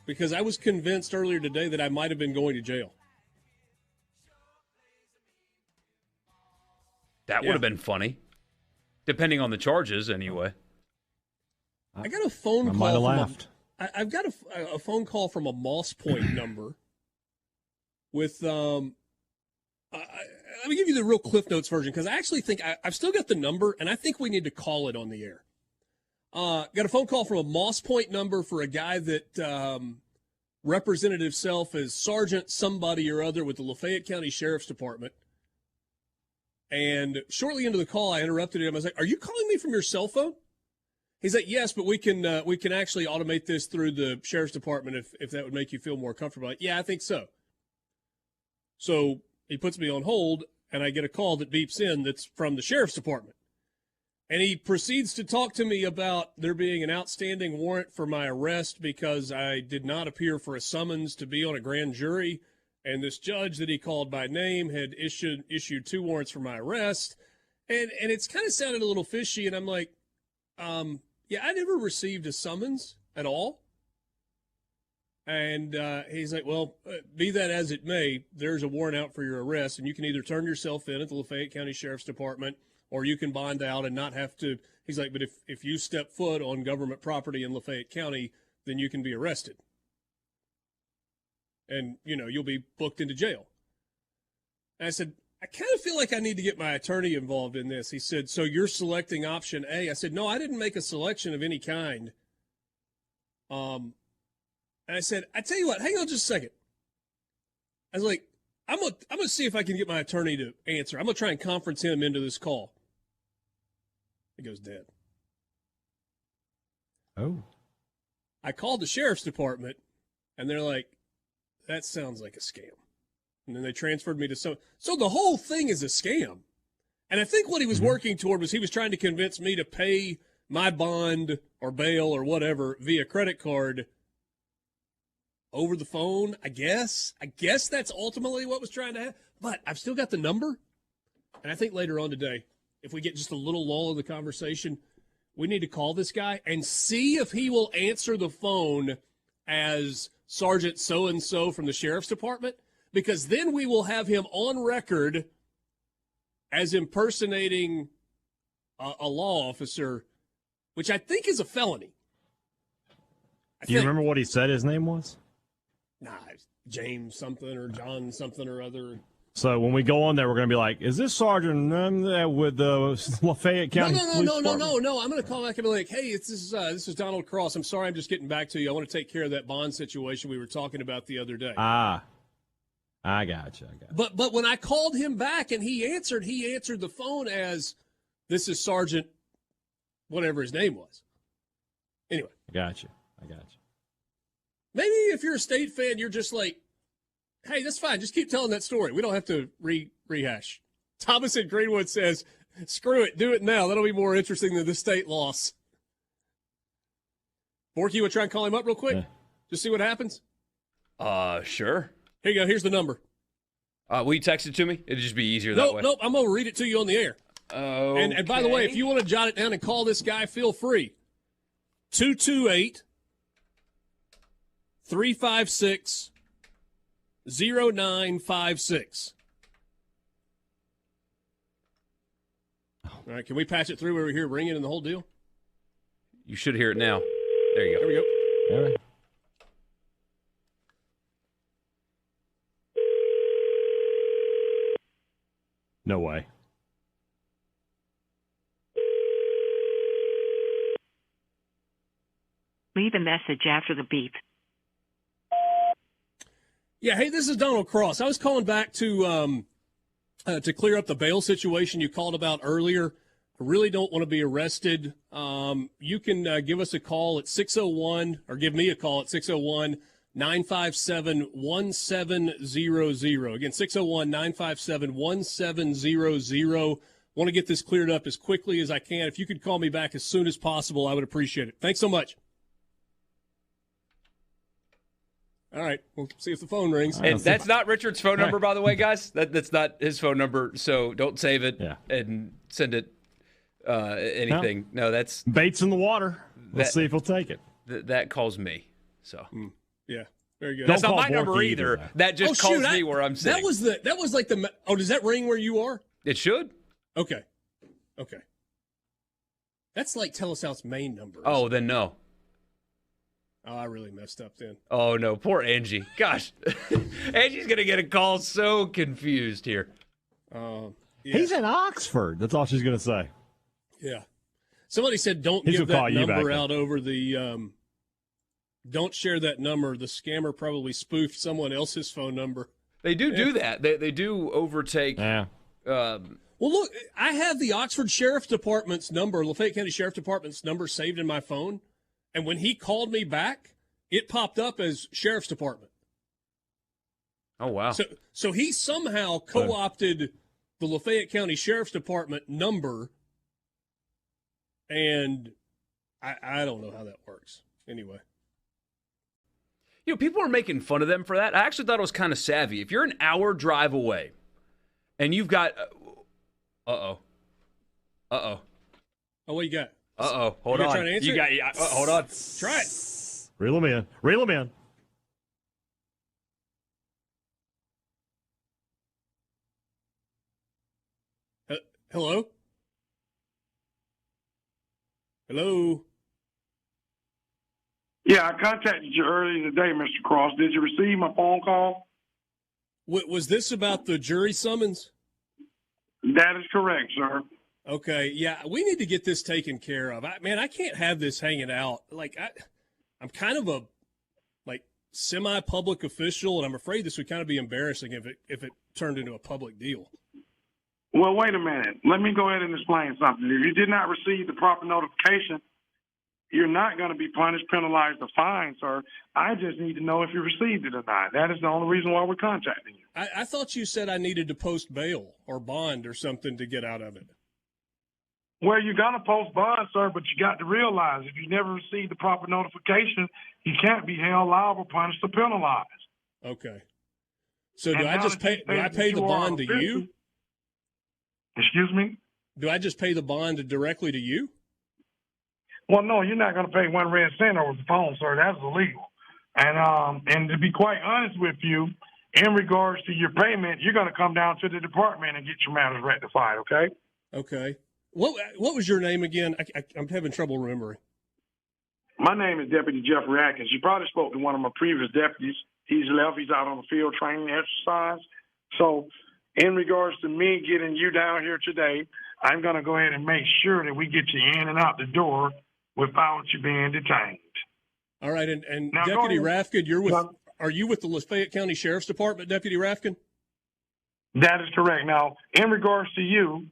because I was convinced earlier today that I might have been going to jail. That would have been funny. Depending on the charges, anyway. I got a phone call. Might have laughed. I've got a phone call from a Moss Point number with let me give you the real Cliff Notes version, because I actually think I've still got the number, and I think we need to call it on the air. Got a phone call from a Moss Point number for a guy that represented himself as Sergeant somebody or other with the Lafayette County Sheriff's Department. And shortly into the call, I interrupted him. I was like, "Are you calling me from your cell phone?" He's like, "Yes, but we can actually automate this through the Sheriff's Department if that would make you feel more comfortable." I'm like, "Yeah, I think so." So he puts me on hold, and I get a call that beeps in that's from the Sheriff's Department. And he proceeds to talk to me about there being an outstanding warrant for my arrest because I did not appear for a summons to be on a grand jury. And this judge that he called by name had issued 2 warrants for my arrest. And it's kind of sounded a little fishy. And I'm like, yeah, I never received a summons at all. And he's like, well, be that as it may, there's a warrant out for your arrest. And you can either turn yourself in at the Lafayette County Sheriff's Department, or you can bond out and not have to. He's like, but if you step foot on government property in Lafayette County, then you can be arrested. And, you'll be booked into jail. And I said, I kind of feel like I need to get my attorney involved in this. He said, so you're selecting option A? I said, no, I didn't make a selection of any kind. And I said, I tell you what, hang on just a second. I was like, I'm gonna see if I can get my attorney to answer. I'm gonna try and conference him into this call. He goes dead. Oh. I called the Sheriff's Department, and they're like, that sounds like a scam. And then they transferred me to so the whole thing is a scam. And I think what he was working toward was he was trying to convince me to pay my bond or bail or whatever via credit card over the phone, I guess. I guess that's ultimately what was trying to happen. But I've still got the number. And I think later on today, if we get just a little lull in the conversation, we need to call this guy and see if he will answer the phone as Sergeant so-and-so from the Sheriff's Department, because then we will have him on record as impersonating a law officer, which I think is a felony. Do you remember what he said his name was? Nah, James something or John something or other. So when we go on there, we're going to be like, is this Sergeant with the Lafayette County Police Department? No. I'm going to call back and be like, hey, this is Donald Cross. I'm sorry, I'm just getting back to you. I want to take care of that bond situation we were talking about the other day. I got you. But when I called him back and he answered the phone as, this is Sergeant whatever his name was. Anyway. I got you. Maybe if you're a State fan, you're just like, hey, that's fine. Just keep telling that story. We don't have to rehash. Thomas in Greenwood says, screw it. Do it now. That'll be more interesting than the State loss. Borky, you want to try and call him up real quick? Yeah. Just see what happens? Sure. Here you go. Here's the number. Will you text it to me? It'd just be easier that way. Nope. I'm going to read it to you on the air. Okay. And by the way, if you want to jot it down and call this guy, feel free. 228-356 0956. All right, can we patch it through where we hear ringing and the whole deal? You should hear it now. There you go. There we go. All right. No way. Leave a message after the beep. Yeah, hey, this is Donald Cross. I was calling back to clear up the bail situation you called about earlier. I really don't want to be arrested. You can give us a call at 601, or give me a call at 601-957-1700. Again, 601-957-1700. Want to get this cleared up as quickly as I can. If you could call me back as soon as possible, I would appreciate it. Thanks so much. All right, we'll see if the phone rings. And that's not Richard's phone number, by the way, guys. That's not his phone number, so don't save it and send it anything. No, that's bait's in the water. Let's see if he'll take it. That calls me. So Yeah, very good. That's not call my number Borky either. either. That just calls me where I'm sitting. That was like the. Oh, does that ring where you are? It should. Okay. That's like Telesouth's main number. Oh, then no. Oh, I really messed up then. Oh, no. Poor Angie. Gosh. Angie's going to get a call so confused here. Yeah. He's in Oxford. That's all she's going to say. Yeah. Somebody said don't He's give gonna call that you number back out over the don't share that number. The scammer probably spoofed someone else's phone number. They do that. They do overtake. Yeah. Well, look, I have the Oxford Sheriff Department's number, Lafayette County Sheriff Department's number saved in my phone. And when he called me back, it popped up as Sheriff's Department. Oh, wow. So he somehow co-opted the Lafayette County Sheriff's Department number, and I don't know how that works. Anyway. You know, people are making fun of them for that. I actually thought it was kind of savvy. If you're an hour drive away and you've got Oh, what you got? Hold on. Trying to answer? Hold on. Try it. Reel him in. Hello? Hello? Yeah, I contacted you earlier today, Mr. Cross. Did you receive my phone call? Was this about the jury summons? That is correct, sir. Okay, yeah, we need to get this taken care of. I can't have this hanging out. Like, I'm kind of a semi-public official, and I'm afraid this would kind of be embarrassing if it turned into a public deal. Well, wait a minute. Let me go ahead and explain something. If you did not receive the proper notification, you're not going to be punished, penalized, or fined, sir. I just need to know if you received it or not. That is the only reason why we're contacting you. I thought you said I needed to post bail or bond or something to get out of it. Well, you're going to post bond, sir, but you got to realize if you never received the proper notification, you can't be held liable, punished, or penalized. Okay. So do I pay the bond to you? Excuse me? Do I just pay the bond directly to you? Well, no, you're not going to pay 1 red cent over the phone, sir. That's illegal. And to be quite honest with you, in regards to your payment, you're going to come down to the department and get your matters rectified, okay? Okay. What was your name again? I'm having trouble remembering. My name is Deputy Jeffrey Atkins. You probably spoke to one of my previous deputies. He's left. He's out on the field training exercise. So in regards to me getting you down here today, I'm going to go ahead and make sure that we get you in and out the door without you being detained. All right. And now, Deputy Rafkin, are you with the Lafayette County Sheriff's Department, Deputy Rafkin? That is correct. Now, in regards to you,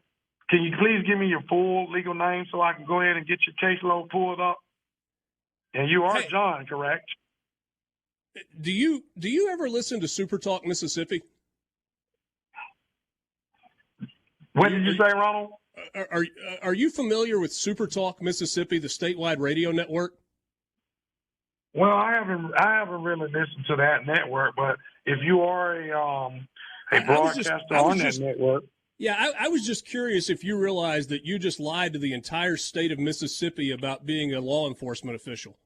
can you please give me your full legal name so I can go ahead and get your caseload pulled up? And you are John, correct? Do you ever listen to SuperTalk Mississippi? What did you say, Ronald? Are you familiar with SuperTalk Mississippi, the statewide radio network? Well, I haven't really listened to that network, but if you are a broadcaster on that network. Yeah, I was just curious if you realized that you just lied to the entire state of Mississippi about being a law enforcement official,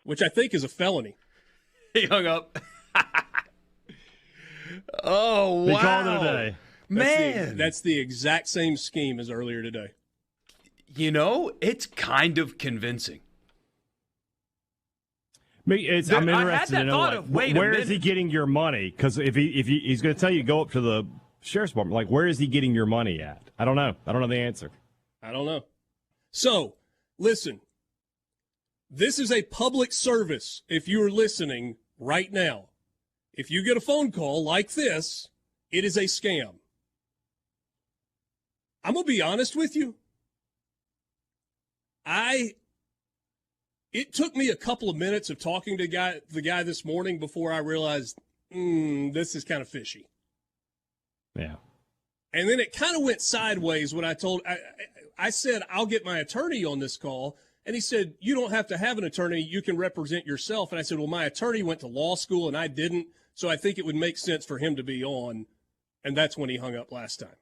which I think is a felony. He hung up. Oh, wow. He called it a day. Man. That's the exact same scheme as earlier today. You know, it's kind of convincing. I'm interested to know where is he getting your money? Because if he's going to tell you to go up to the Sheriff's Department, like, where is he getting your money at? I don't know. I don't know the answer. I don't know. So, listen, this is a public service. If you are listening right now, if you get a phone call like this, it is a scam. I'm going to be honest with you. It took me a couple of minutes of talking to the guy this morning before I realized, this is kind of fishy. Yeah. And then it kind of went sideways when I said, I'll get my attorney on this call. And he said, you don't have to have an attorney. You can represent yourself. And I said, well, my attorney went to law school and I didn't. So I think it would make sense for him to be on. And that's when he hung up last time.